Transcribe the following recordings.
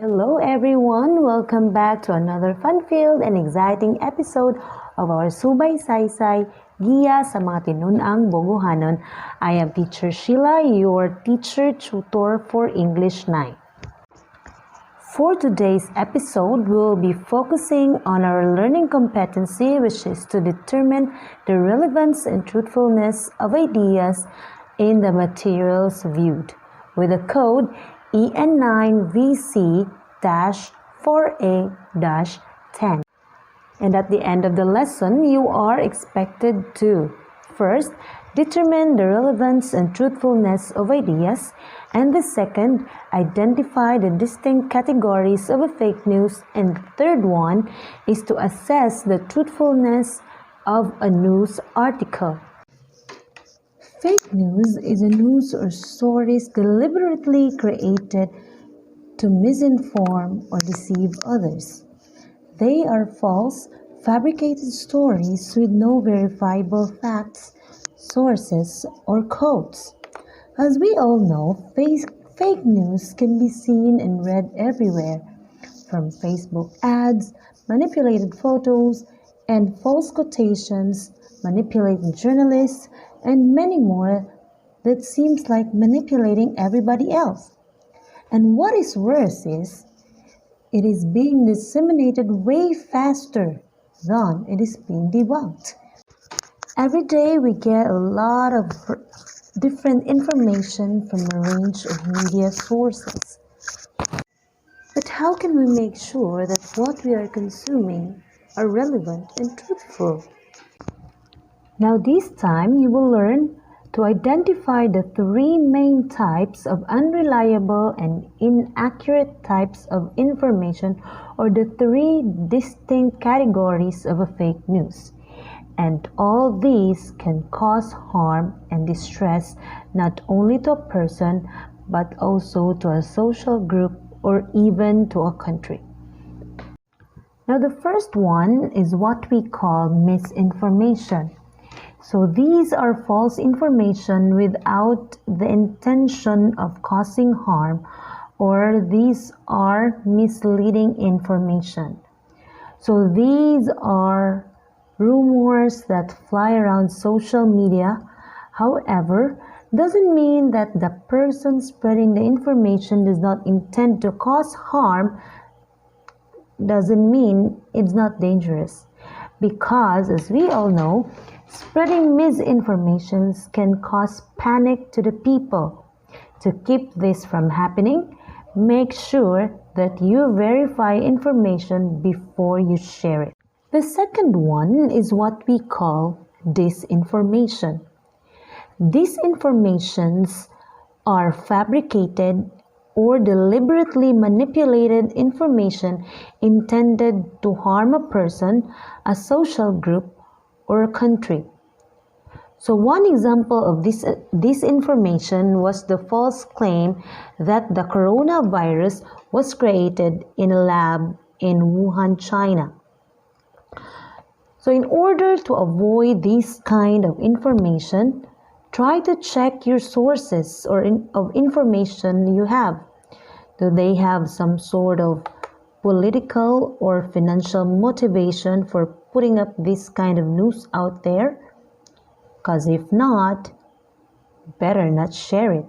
Hello everyone! Welcome back to another fun-filled and exciting episode of our Subay Saysay, Giya sa mga tinunang bogohanon. I am Teacher Sheila, your teacher tutor for English 9. For today's episode, we'll be focusing on our learning competency, which is to determine the relevance and truthfulness of ideas in the materials viewed, with the code EN9VC-4A-10. And at the end of the lesson, you are expected to first, determine the relevance and truthfulness of ideas, and the second, identify the distinct categories of a fake news, and the third one is to assess the truthfulness of a news article. Fake news is a news or stories deliberately created to misinform or deceive others. They are false, fabricated stories with no verifiable facts, sources, or quotes. As we all know, fake news can be seen and read everywhere, from Facebook ads, manipulated photos, and false quotations, manipulating journalists, and many more that seems like manipulating everybody else. And what is worse is, it is being disseminated way faster than it is being debunked. Every day we get a lot of different information from a range of media sources. But how can we make sure that what we are consuming are relevant and truthful? Now this time you will learn to identify the three main types of unreliable and inaccurate types of information, or the three distinct categories of a fake news. And all these can cause harm and distress not only to a person but also to a social group or even to a country. Now the first one is what we call misinformation. So these are false information without the intention of causing harm, or these are misleading information. So these are rumors that fly around social media. However, doesn't mean that the person spreading the information does not intend to cause harm, doesn't mean it's not dangerous. Because as we all know, spreading misinformation can cause panic to the people. To keep this from happening, make sure that you verify information before you share it. The second one is what we call disinformation. Disinformations are fabricated or deliberately manipulated information intended to harm a person, a social group, or a country. So one example of this disinformation was the false claim that the coronavirus was created in a lab in Wuhan, China. So in order to avoid this kind of information, try to check your sources of information you have. Do they have some sort of political or financial motivation for putting up this kind of news out there? Because if not, better not share it.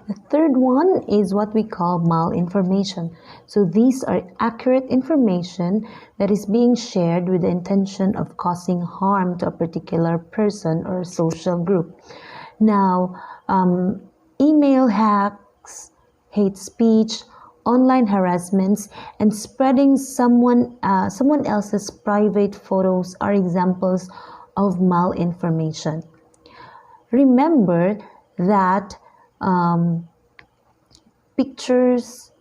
The third one is what we call malinformation. So these are accurate information that is being shared with the intention of causing harm to a particular person or social group. Now, email hacks, hate speech, online harassments, and spreading someone else's private photos are examples of malinformation. Remember that pictures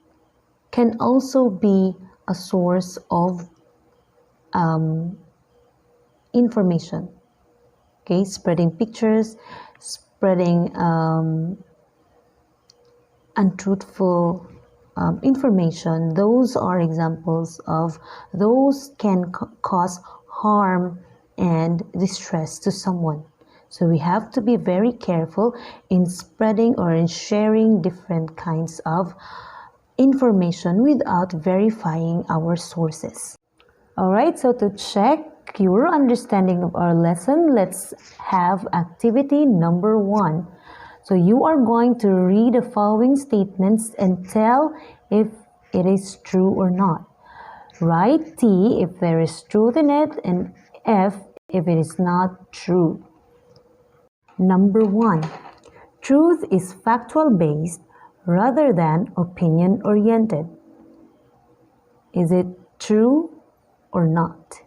can also be a source of information. Okay, spreading pictures, spreading untruthful information, those are examples of those can cause harm and distress to someone. So we have to be very careful in spreading or in sharing different kinds of information without verifying our sources. Alright, so to check your understanding of our lesson, let's have activity number 1. So you are going to read the following statements and tell if it is true or not. Write T if there is truth in it and F if it is not true. Number 1. Truth is factual based rather than opinion oriented. Is it true or not?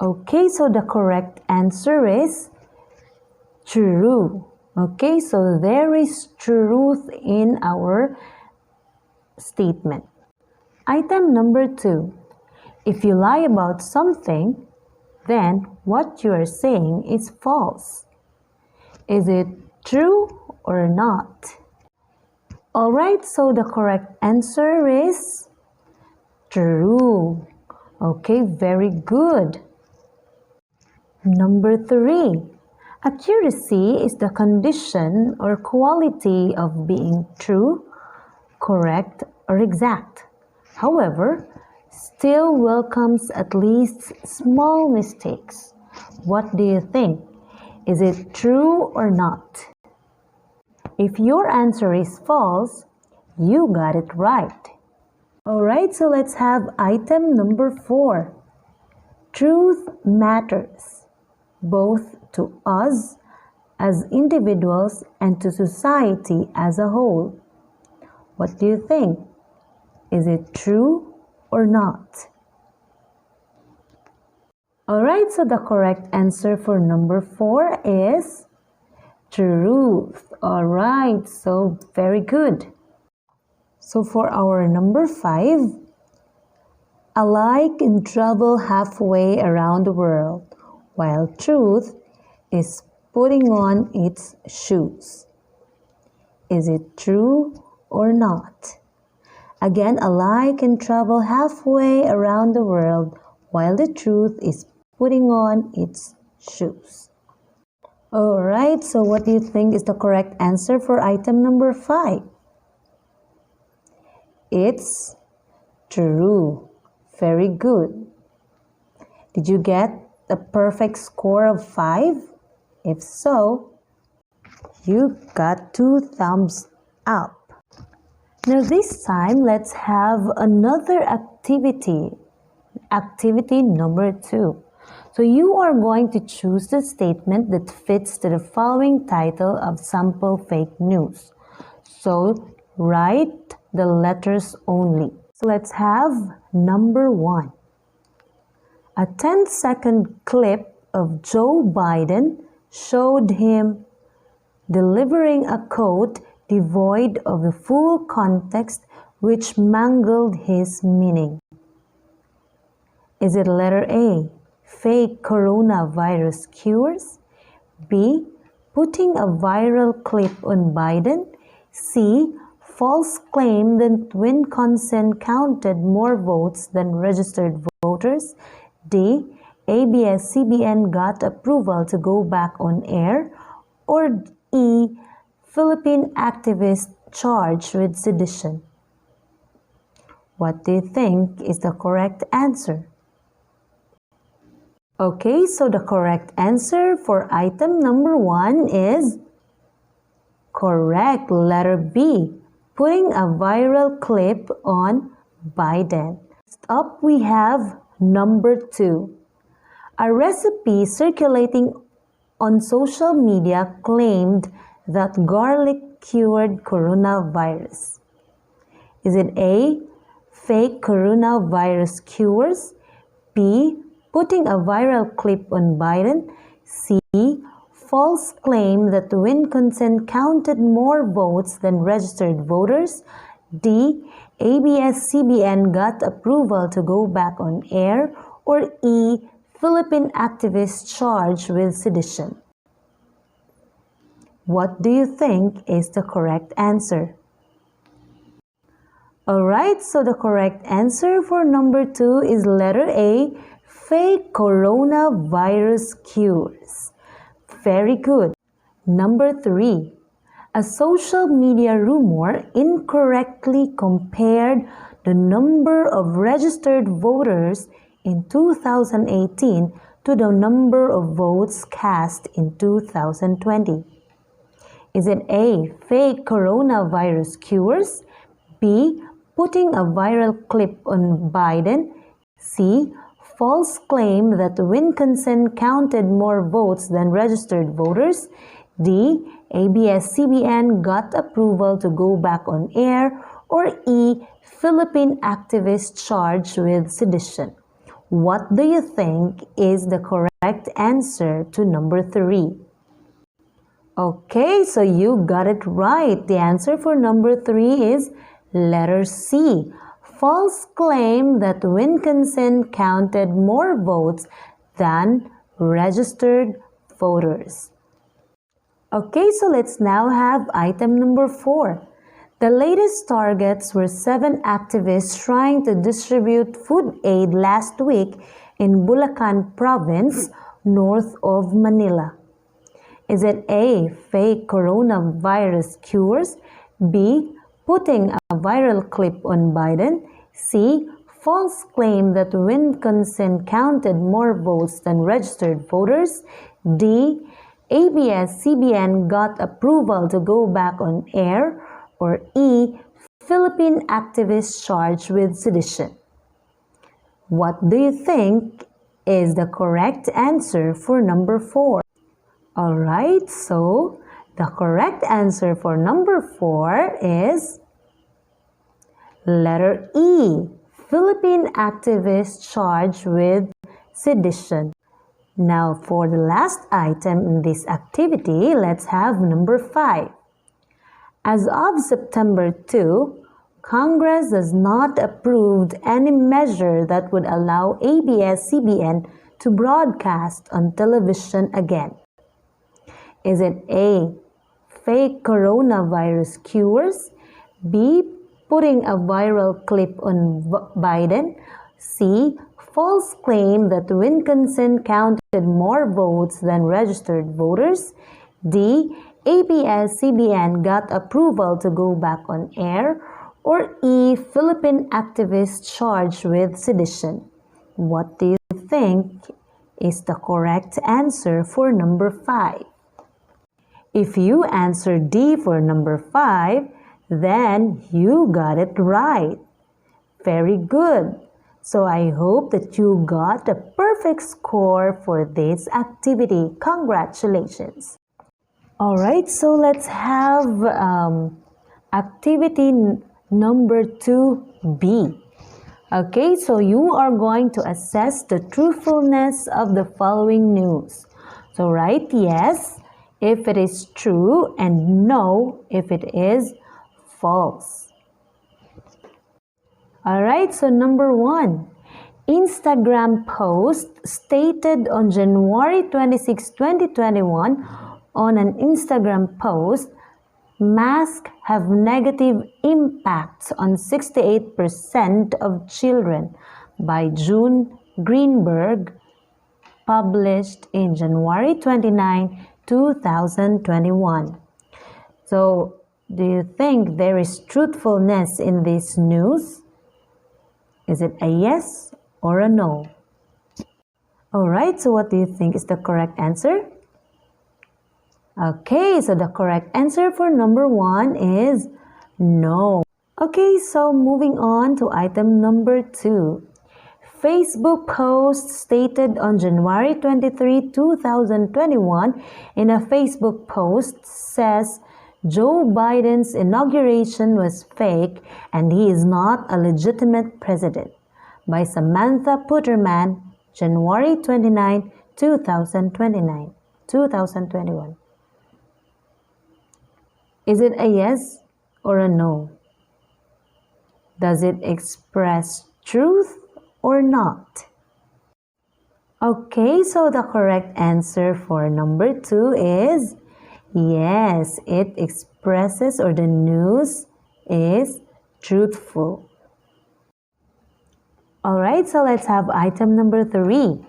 Okay, so the correct answer is true. Okay, so there is truth in our statement. Item number 2. If you lie about something, then what you are saying is false. Is it true or not? Alright, so the correct answer is true. Okay, very good. Number 3. Accuracy is the condition or quality of being true, correct, or exact. However, still welcomes at least small mistakes. What do you think? Is it true or not? If your answer is false, you got it right. Alright, so let's have item number 4. Truth matters, both to us as individuals and to society as a whole. What do you think? Is it true or not? Alright, so the correct answer for number 4 is truth. Alright, so very good. So for our number 5, a lie can travel halfway around the world, while truth is putting on its shoes. Is it true or not? Again, a lie can travel halfway around the world, while the truth is putting on its shoes. Alright, so what do you think is the correct answer for item number 5? It's true. Very good. Did you get a perfect score of 5? If so, you got 2 thumbs up. Now this time, let's have another activity. Activity number 2. So you are going to choose the statement that fits to the following title of sample fake news. So write the letters only. So let's have number 1. A 10-second clip of Joe Biden showed him delivering a quote devoid of the full context, which mangled his meaning. Is it letter A, fake coronavirus cures? B, putting a viral clip on Biden? C, false claim that Wisconsin counted more votes than registered voters? D, ABS-CBN got approval to go back on air? Or E, Philippine activist charged with sedition? What do you think is the correct answer? Okay, so the correct answer for item number 1 is correct, letter B, putting a viral clip on Biden. Next up, we have number 2. A recipe circulating on social media claimed that garlic cured coronavirus. Is it A, fake coronavirus cures? B, putting a viral clip on Biden? C, false claim that Wisconsin counted more votes than registered voters? D, ABS-CBN got approval to go back on air? Or E, Philippine activists charged with sedition? What do you think is the correct answer? Alright, so the correct answer for number 2 is letter A, fake coronavirus cures. Very good. Number 3. A social media rumor incorrectly compared the number of registered voters in 2018 to the number of votes cast in 2020. Is it A, fake coronavirus cures, B, putting a viral clip on Biden, C, false claim that Wisconsin counted more votes than registered voters, D, ABS-CBN got approval to go back on air, or E, Philippine activists charged with sedition? What do you think is the correct answer to number 3? Okay, so you got it right. The answer for number 3 is letter C. False claim that Wisconsin counted more votes than registered voters. Okay, so let's now have item number 4. The latest targets were 7 activists trying to distribute food aid last week in Bulacan Province, north of Manila. Is it A, fake coronavirus cures, B, putting a viral clip on Biden, C, false claim that Wisconsin counted more votes than registered voters, D, ABS-CBN got approval to go back on air, or E, Philippine activists charged with sedition? What do you think is the correct answer for number 4? Alright, so the correct answer for number 4 is letter E, Philippine activists charged with sedition. Now for the last item in this activity, let's have number 5. As of September 2, Congress has not approved any measure that would allow ABS-CBN to broadcast on television again. Is it A, fake coronavirus cures, B, putting a viral clip on Biden, C, false claim that Wisconsin counted more votes than registered voters, D, ABS-CBN got approval to go back on air, or E, Philippine activists charged with sedition? What do you think is the correct answer for number 5? If you answer D for number 5, then you got it right. Very good. So I hope that you got a perfect score for this activity. Congratulations. Alright, so let's have activity number 2B. Okay, so you are going to assess the truthfulness of the following news. So write yes if it is true and no if it is false. Alright, so number 1. Instagram post stated on January 26, 2021 on an Instagram post, masks have negative impacts on 68% of children by June Greenberg, published in January 29, 2021. So, do you think there is truthfulness in this news? Is it a yes or a no? Alright, so what do you think is the correct answer? Okay, so the correct answer for number 1 is no. Okay, so moving on to item number 2. Facebook post stated on January 23, 2021 in a Facebook post says Joe Biden's inauguration was fake and he is not a legitimate president, by Samantha Putterman, January 29, 2021. Is it a yes or a no? Does it express truth or not? Okay, so the correct answer for number 2 is yes, it expresses, or the news is truthful. Alright, so let's have item number 3.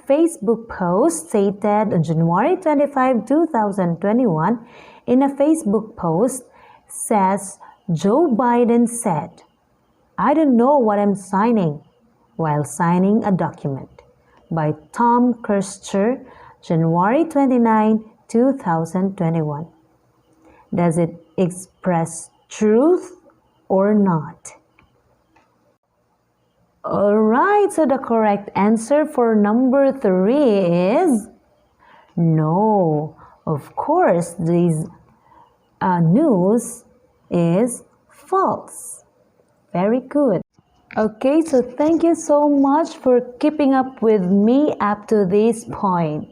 Facebook post stated on January 25, 2021 in a Facebook post says Joe Biden said, "I don't know what I'm signing," while signing a document. By Tom Kirster, January 29, 2021. Does it express truth or not? Alright, so the correct answer for number 3 is no. Of course, this news is false. Very good. Okay, so thank you so much for keeping up with me up to this point.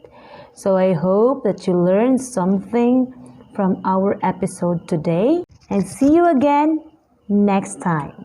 So I hope that you learned something from our episode today, and see you again next time.